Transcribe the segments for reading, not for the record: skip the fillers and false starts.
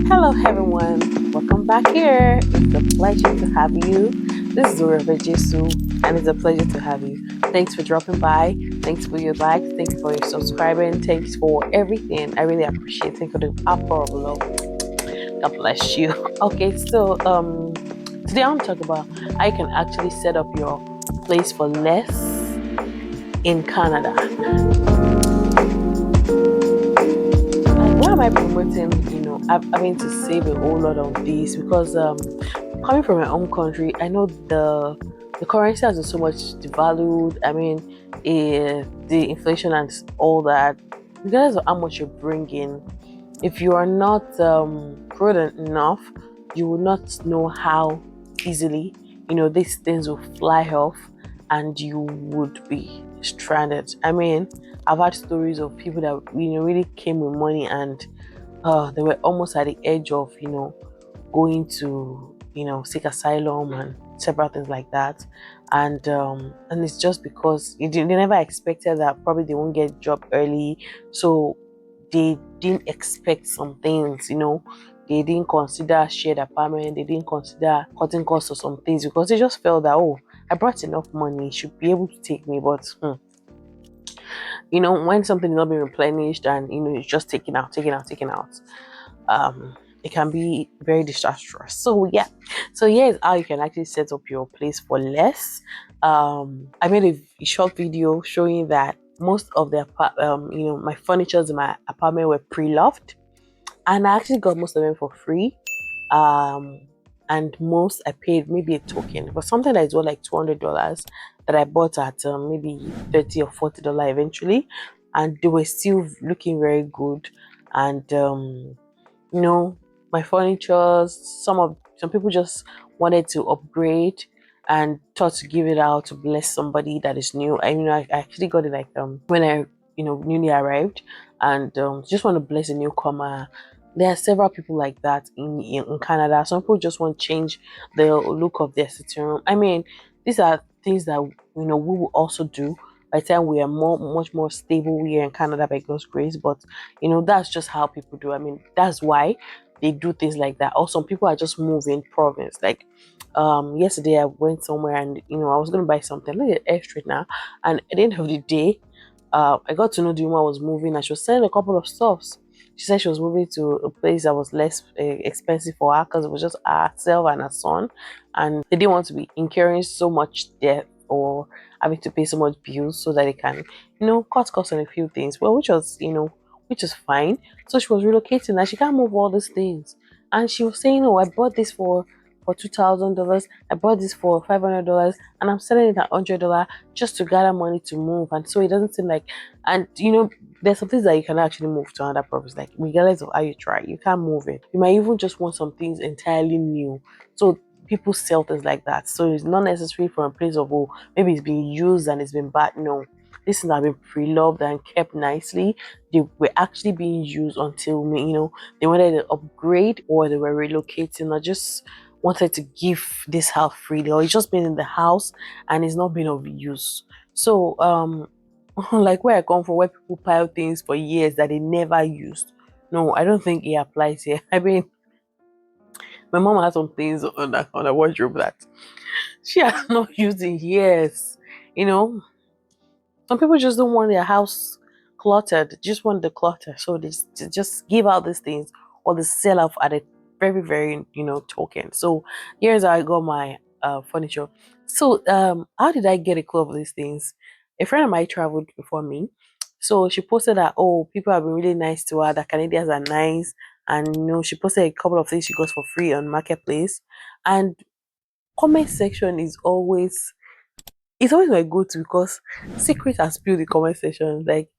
Hello, everyone. Welcome back here. It's a pleasure to have you. This is Zora Jesu, and it's a pleasure to have you. Thanks for dropping by. Thanks for your likes. Thanks for your subscribing. Thanks for everything. I really appreciate it. Thanks for the outpour of love. God bless you. Okay, so today I want to talk about how you can actually set up your place for less in Canada. Like, why am I promoting? Having to save a whole lot on this because coming from my home country, I know the currency has been so much devalued. I mean, the inflation and all that. Regardless of how much you bring in, if you are not prudent enough, you will not know how easily these things will fly off, and you would be stranded. I mean, I've had stories of people that really came with money, and they were almost at the edge of going to seek asylum and several things like that, and it's just because they never expected that probably they won't get a job early, so they didn't expect some things. They didn't consider shared apartment, they didn't consider cutting costs or some things, because they just felt that, oh, I brought enough money, it should be able to take me. But when something is not being replenished, and it's just taking out, it can be very disastrous. So yeah, here's how you can actually set up your place for less. I made a short video showing that most of the my furnitures in my apartment were pre-loved, and I actually got most of them for free. um and most I paid maybe a token, but something that is worth like $200 that I bought at maybe 30 or $40 eventually, and they were still looking very good. And you know my furniture, some people just wanted to upgrade and thought to give it out to bless somebody that is new. I actually got it like when I newly arrived, and just want to bless a newcomer. There are several people like that in Canada. Some people just want to change the look of their sitting room. I mean, these are things that we will also do by the time we are much more stable here in Canada by God's grace. But that's just how people do. I mean, that's why they do things like that. Or some people are just moving province. Like yesterday I went somewhere, and I was gonna buy something. Look at Air Street now, and at the end of the day, I got to know the woman was moving, and she was selling a couple of stuffs. She said she was moving to a place that was less expensive for her, because it was just herself and her son, and they didn't want to be incurring so much debt or having to pay so much bills, so that they can, cut costs on a few things. Well, which is fine. So she was relocating, and she can't move all these things. And she was saying, "Oh, I bought this for $2,000. I bought this for $500, and I'm selling it at $100 just to gather money to move." And so it doesn't seem like, and there's some things that you can actually move to another province. Like, regardless of how you try, you can't move it. You might even just want some things entirely new. So people sell things like that. So it's not necessary from a place of, oh, maybe it's been used and it's been bad. No, these things have been pre-loved and kept nicely. They were actually being used until they wanted to upgrade, or they were relocating, or just wanted to give this house freely, or it's just been in the house and it's not been of use. So like where I come from, where people pile things for years that they never used, no, I don't think it applies here. I mean, my mom has some things on the wardrobe that she has not used in years. You know, some people just don't want their house cluttered, just want the clutter. So they just give out these things, or they sell off at a very, very, token. So here's how I got my furniture. So how did I get a clue of these things? A friend of mine traveled before me. So she posted that, oh, people have been really nice to her, that Canadians are nice. And she posted a couple of things she got for free on Marketplace. And comment section is always, it's always my go-to, because secrets are spilled in the comment section. Like,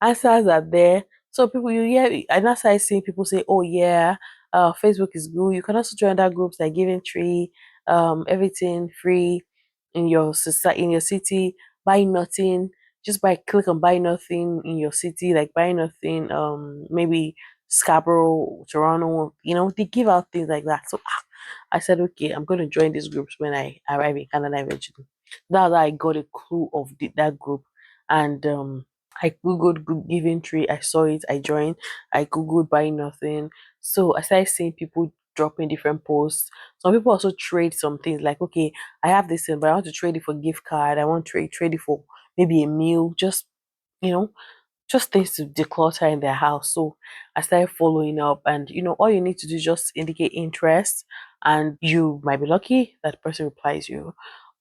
answers are there. So people, you hear, and that's how I see people say, "Oh yeah, Facebook is good. You can also join other groups like Giving Tree, everything free in your society, in your city. Buy nothing, just click on buy nothing in your city, like buy nothing. Maybe Scarborough, Toronto. They give out things like that. So I said, okay, I'm going to join these groups when I arrive in Canada eventually. That's how I got a clue of that group, and I googled Giving Tree. I saw it. I joined. I googled buy nothing. So I started seeing people dropping different posts. Some people also trade some things like, okay, I have this thing, but I want to trade it for gift card. I want to trade it for maybe a meal, you know, just things to declutter in their house. So I started following up, and all you need to do is just indicate interest, and you might be lucky that the person replies you.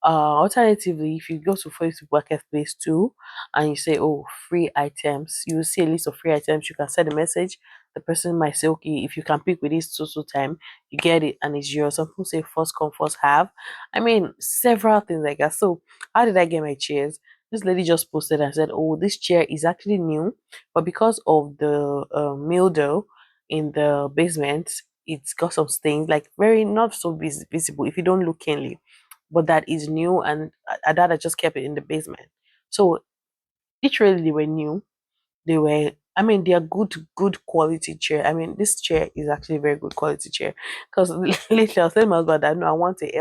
Alternatively, if you go to Facebook Marketplace too, and you say, "Oh, free items," you will see a list of free items. You can send a message. The person might say, "Okay, if you can pick with this so time, you get it, and it's yours." Some people say, "First come, first have." I mean, several things like that. So, how did I get my chairs? This lady just posted and said, "Oh, this chair is actually new, but because of the mildew in the basement, it's got some stains, like very not so visible if you don't look keenly, but that is new, and Adada just kept it in the basement." So literally, they were new. They were, I mean, they are good quality chair. I mean, this chair is actually a very good quality chair. Because lately I was telling my husband that no, I want a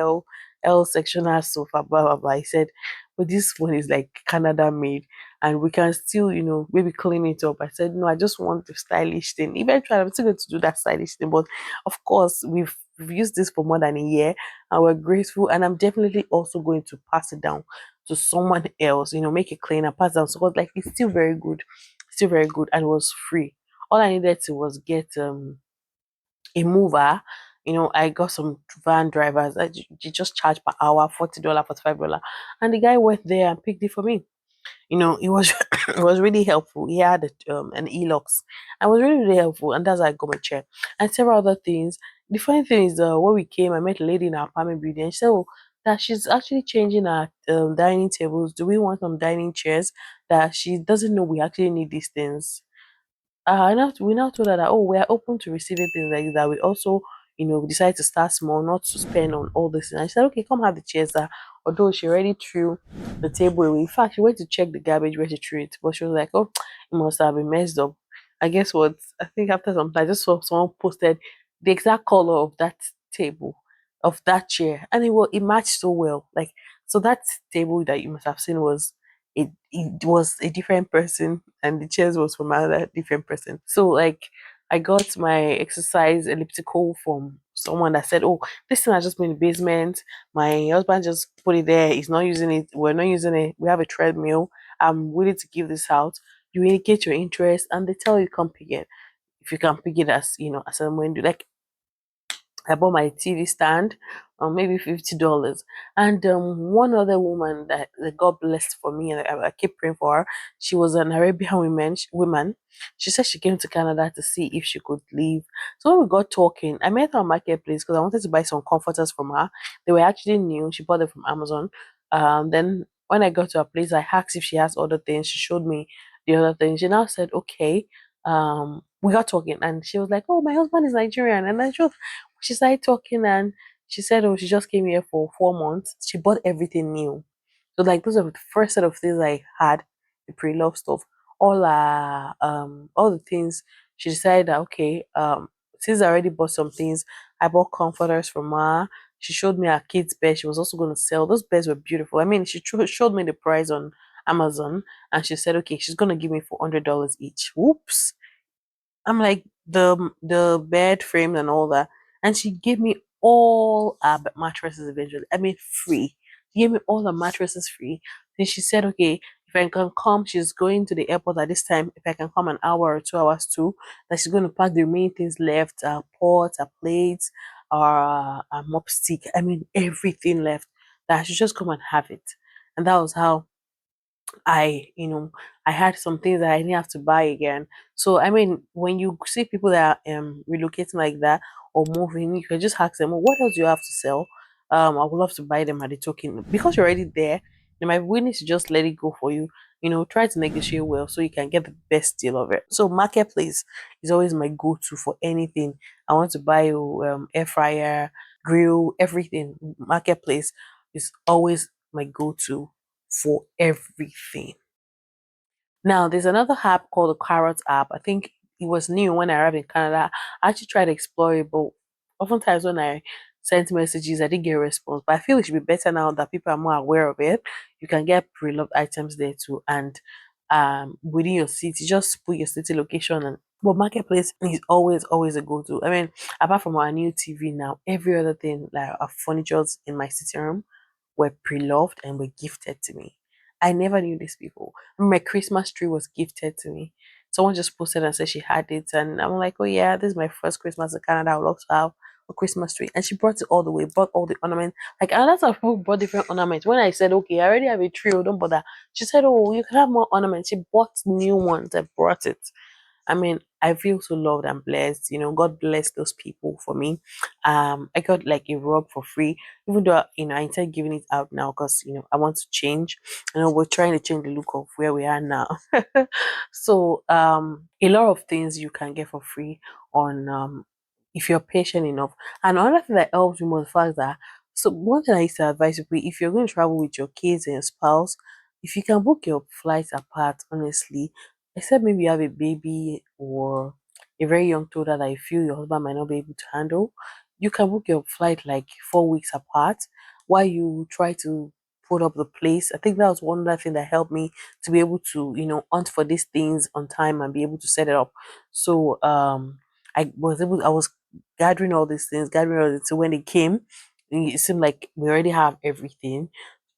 L sectional sofa, blah blah blah. He said, but this one is like Canada made, and we can still, maybe clean it up. I said, no, I just want the stylish thing. Eventually I'm still going to do that stylish thing. But of course, we've used this for more than a year, and we're grateful, and I'm definitely also going to pass it down to someone else, make it clean and pass down. So like it's still very good, and it was free. All I needed to was get a mover. I got some van drivers that you just charge per hour $40, $45, and the guy went there and picked it for me. It was it was really helpful. He had an e-locks, and it was really really helpful, and that's how I got my chair and several other things. The funny thing is, when we came, I met a lady in our apartment building, and she said, "Oh, that she's actually changing our dining tables. Do we want some dining chairs?" That she doesn't know we actually need these things. We now told her that, oh, we are open to receiving things like that. We also, decide to start small, not to spend on all this. And I said, okay, come have the chairs. That although she already threw the table away. In fact, she went to check the garbage where she threw it, but she was like, oh, it must have been messed up. I guess what I think after some time, I just saw someone posted the exact color of that table, of that chair, and it matched so well. Like, so that table that you must have seen it was a different person, and the chairs was from another different person. So like I got my exercise elliptical from someone that said, oh, this thing has just been in the basement. My husband just put it there. He's not using it. We're not using it. We have a treadmill. I'm willing to give this out. You indicate your interest, and they tell you come pick it. If you can pick it as as a window, like I bought my TV stand, maybe $50. And one other woman that God blessed for me, and I keep praying for her. She was an Arabian woman. She said she came to Canada to see if she could leave. So when we got talking, I met her on Marketplace because I wanted to buy some comforters from her. They were actually new. She bought them from Amazon. Then when I got to her place, I asked if she has other things. She showed me the other things. She now said, okay. We got talking, and she was like, "Oh, my husband is Nigerian," and I just she started talking, and she said, "Oh, she just came here for 4 months. She bought everything new." So like those are the first set of things I had, the pre-love stuff. All the things she decided that okay, since I already bought some things, I bought comforters from her. She showed me her kids' bed. She was also going to sell. Those beds were beautiful. I mean, she showed me the price on Amazon, and she said, okay, she's gonna give me $400 each. Whoops! I'm like the bed frame and all that, and she gave me all our mattresses eventually. I mean, free. She gave me all the mattresses free. Then she said, okay, if I can come, she's going to the airport at this time. If I can come an hour or 2 hours too, that she's going to pack the remaining things left, pots, plates, mop stick. I mean, everything left. That I should just come and have it. And that was how I had some things that I didn't have to buy again. So I mean, when you see people that are relocating like that or moving, you can just ask them, well, what else do you have to sell? I would love to buy them at the token because you're already there. They might be willing to just let it go for you. Try to negotiate well so you can get the best deal of it. So marketplace is always my go-to for anything. I want to buy air fryer, grill, everything. Marketplace is always my go-to for everything. Now, there's another app called the Carrot app. I think it was new when I arrived in Canada. I actually tried to explore it, but oftentimes when I sent messages, I didn't get a response. But I feel it should be better now that people are more aware of it. You can get pre-loved items there too, and within your city, just put your city location and But marketplace is always a go-to. I mean, apart from our new TV now, every other thing like our furnitures in my sitting room were pre-loved and were gifted to me. I never knew these people. My Christmas tree was gifted to me. Someone just posted and said she had it, and I'm like, oh yeah, this is my first Christmas in Canada. I would love to have a Christmas tree. And she brought it all the way, brought all the ornaments. Like a lot of people brought different ornaments. When I said, okay, I already have a tree, oh, don't bother. She said, oh, you can have more ornaments. She bought new ones and brought it. I mean, I feel so loved and blessed. You know, God bless those people for me. I got like a rug for free, even though I intend giving it out now because I want to change. We're trying to change the look of where we are now. So a lot of things you can get for free on if you're patient enough. And another thing that helps me was the fact that one thing I used to advise people, if you're going to travel with your kids and your spouse, if you can book your flights apart, honestly, except maybe you have a baby or a very young toddler that you feel your husband might not be able to handle, you can book your flight like 4 weeks apart while you try to put up the place. I think that was one other thing that helped me to be able to, hunt for these things on time and be able to set it up. So I was gathering all these things, gathering all this. So when it came, it seemed like we already have everything,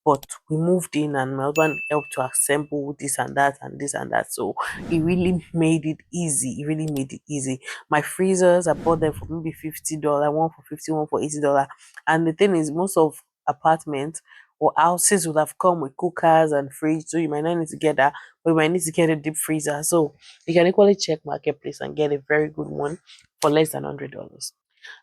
but we moved in and my husband helped to assemble this and that and this and that. So it really made it easy. It really made it easy. My freezers, I bought them for maybe $50, one for 50, one for $80. And the thing is, most of apartments or houses would have come with cookers and fridge. So you might not need to get that, but you might need to get a deep freezer. So you can equally check marketplace and get a very good one for less than $100.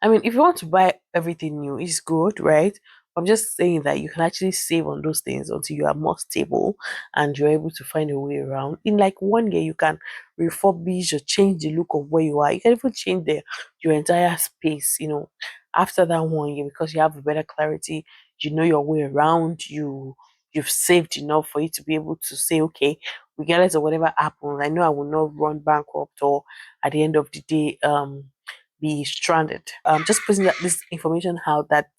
I mean, if you want to buy everything new, it's good, right? I'm just saying that you can actually save on those things until you are more stable and you're able to find a way around. In like 1 year, you can refurbish or change the look of where you are. You can even change your entire space, after that 1 year because you have a better clarity, you know your way around, you've saved enough for you to be able to say, okay, regardless of whatever happens, I know I will not run bankrupt or at the end of the day, be stranded. Just putting this information out that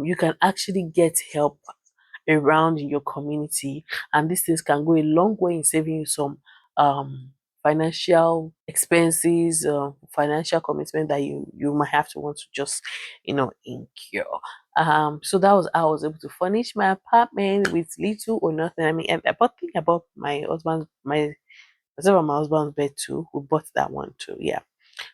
you can actually get help around in your community, and these things can go a long way in saving you some financial expenses, financial commitment that you might have to want to just incur. So that was how I was able to furnish my apartment with little or nothing. I mean, I bought my husband's my myself and my husband's bed too. We bought that one too. Yeah.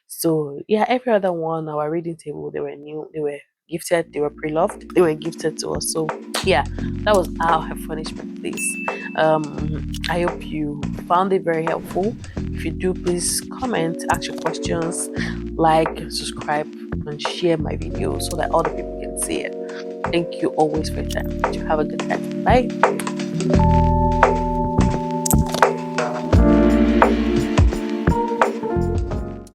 So yeah, every other one, our reading table, they were new, they were gifted, they were pre-loved, they were gifted to us. So yeah, that was how I furnished my place. I hope you found it very helpful. If you do, please comment, ask your questions, like, subscribe, and share my video so that other people can see it. Thank you always for your time. You have a good time. Bye.